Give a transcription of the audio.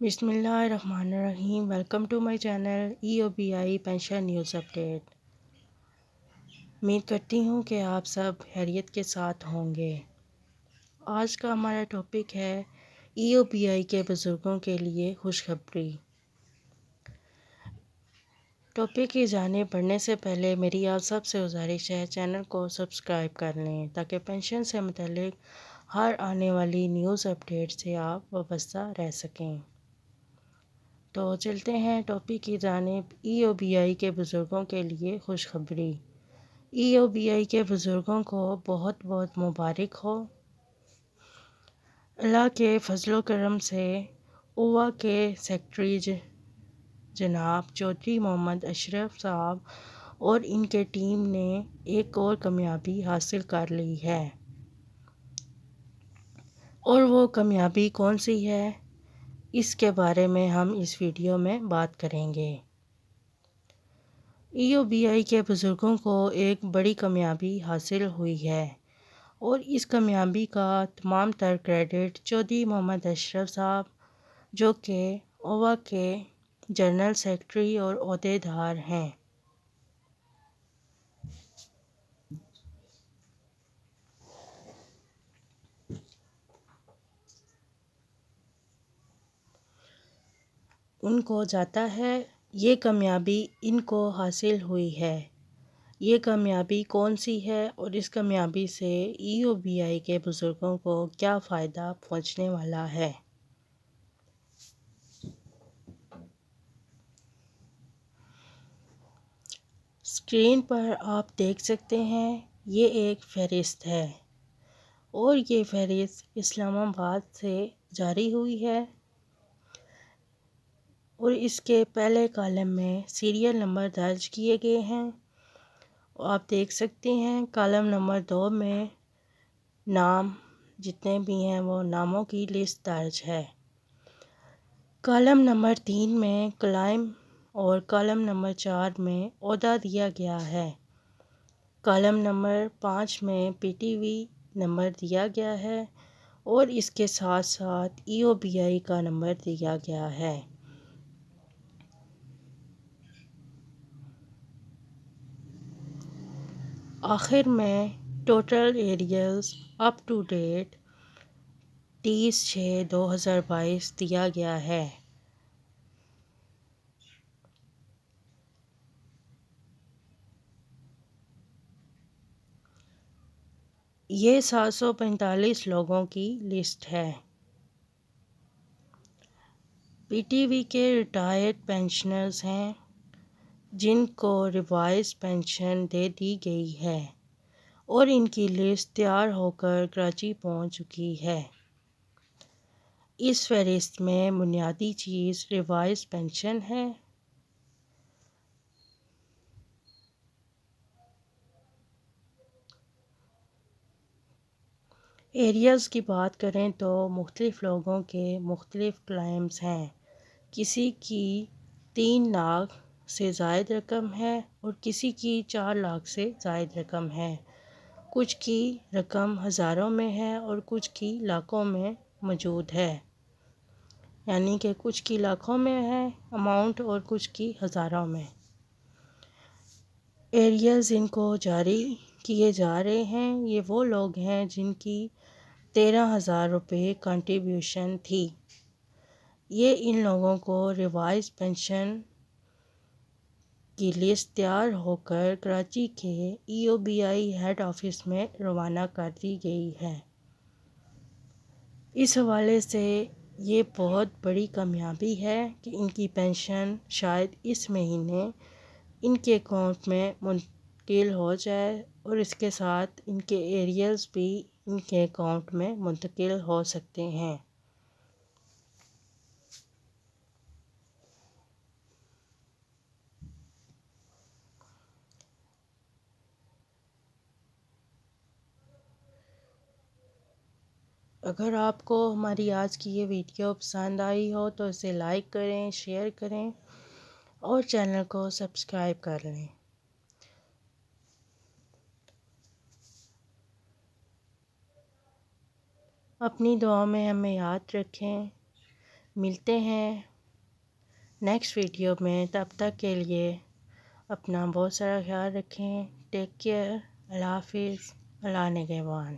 بسم اللہ الرحمن الرحیم۔ Welcome to my channel EOBI pension news update. امید کرتی ہوں کہ آپ سب خیریت کے ساتھ ہوں گے۔ آج کا ہمارا ٹاپک ہے EOBI کے بزرگوں کے لیے خوشخبری۔ ٹاپک کی جانب بڑھنے سے پہلے میری آپ سب سے گزارش ہے چینل کو سبسکرائب کر لیں تاکہ پینشن سے متعلق ہر آنے والی نیوز اپڈیٹ سے آپ وابستہ رہ سکیں۔ تو چلتے ہیں ٹاپک کی جانب EOBI کے بزرگوں کے لیے خوشخبری۔ EOBI کے بزرگوں کو بہت بہت مبارک ہو۔ اللہ کے فضل و کرم سے اووا کے سیکرٹری جناب چودھری محمد اشرف صاحب اور ان کے ٹیم نے ایک اور کامیابی حاصل کر لی ہے۔ اور وہ کامیابی کون سی ہے، اس کے بارے میں ہم اس ویڈیو میں بات کریں گے۔ EOBI کے بزرگوں کو ایک بڑی کامیابی حاصل ہوئی ہے اور اس کامیابی کا تمام تر کریڈٹ چودھری محمد اشرف صاحب، جو کہ اووا کے جنرل سیکرٹری اور عہدے دار ہیں۔ ان کو جاتا ہے، یہ کامیابی ان کو حاصل ہوئی ہے۔ یہ کامیابی کون سی ہے اور اس کامیابی سے EOBI کے بزرگوں کو کیا فائدہ پہنچنے والا ہے۔ اسکرین پر آپ دیکھ سکتے ہیں، یہ ایک فہرست ہے اور یہ فہرست اسلام آباد سے جاری ہوئی ہے اور اس کے پہلے کالم میں سیریل نمبر درج کیے گئے ہیں۔ آپ دیکھ سکتے ہیں کالم نمبر 2 میں نام جتنے بھی ہیں وہ ناموں کی لسٹ درج ہے۔ کالم نمبر 3 میں کلائم اور کالم نمبر 4 میں عہدہ دیا گیا ہے۔ کالم نمبر 5 میں PTV نمبر دیا گیا ہے اور اس کے ساتھ ساتھ EOBI کا نمبر دیا گیا ہے۔ آخر میں ٹوٹل ایریئرز اپ ٹو ڈیٹ 30/6/2022 دیا گیا ہے۔ یہ 745 لوگوں کی لسٹ ہے۔ PTV کے ریٹائرڈ پینشنرز ہیں جن کو ریوائز پینشن دے دی گئی ہے اور ان کی لسٹ تیار ہو کر کراچی پہنچ چکی ہے۔ اس فہرست میں بنیادی چیز ریوائز پینشن ہے۔ ایریاز کی بات کریں تو مختلف لوگوں کے مختلف کلائمز ہیں۔ کسی کی 3 لاکھ سے زائد رقم ہے اور کسی کی 4 لاکھ سے زائد رقم ہے۔ کچھ کی رقم ہزاروں میں ہے اور کچھ کی لاکھوں میں موجود ہے، یعنی کہ کچھ کی لاکھوں میں ہے اماؤنٹ اور کچھ کی ہزاروں میں۔ ایریاز ان کو جاری کیے جا رہے ہیں۔ یہ وہ لوگ ہیں جن کی 13,000 روپے کنٹریبیوشن تھی۔ یہ ان لوگوں کو ریوائز پینشن کی لسٹ تیار ہو کر کراچی کے EOBI ہیڈ آفس میں روانہ کر دی گئی ہے۔ اس حوالے سے یہ بہت بڑی کامیابی ہے کہ ان کی پینشن شاید اس مہینے ان کے اکاؤنٹ میں منتقل ہو جائے اور اس کے ساتھ ان کے ایریئرز بھی ان کے اکاؤنٹ میں منتقل ہو سکتے ہیں۔ اگر آپ کو ہماری آج کی یہ ویڈیو پسند آئی ہو تو اسے لائک کریں، شیئر کریں اور چینل کو سبسکرائب کر لیں۔ اپنی دعاؤں میں ہمیں یاد رکھیں۔ ملتے ہیں نیکسٹ ویڈیو میں، تب تک کے لیے اپنا بہت سارا خیال رکھیں. Take care. اللہ حافظ. اللہ نگہبان.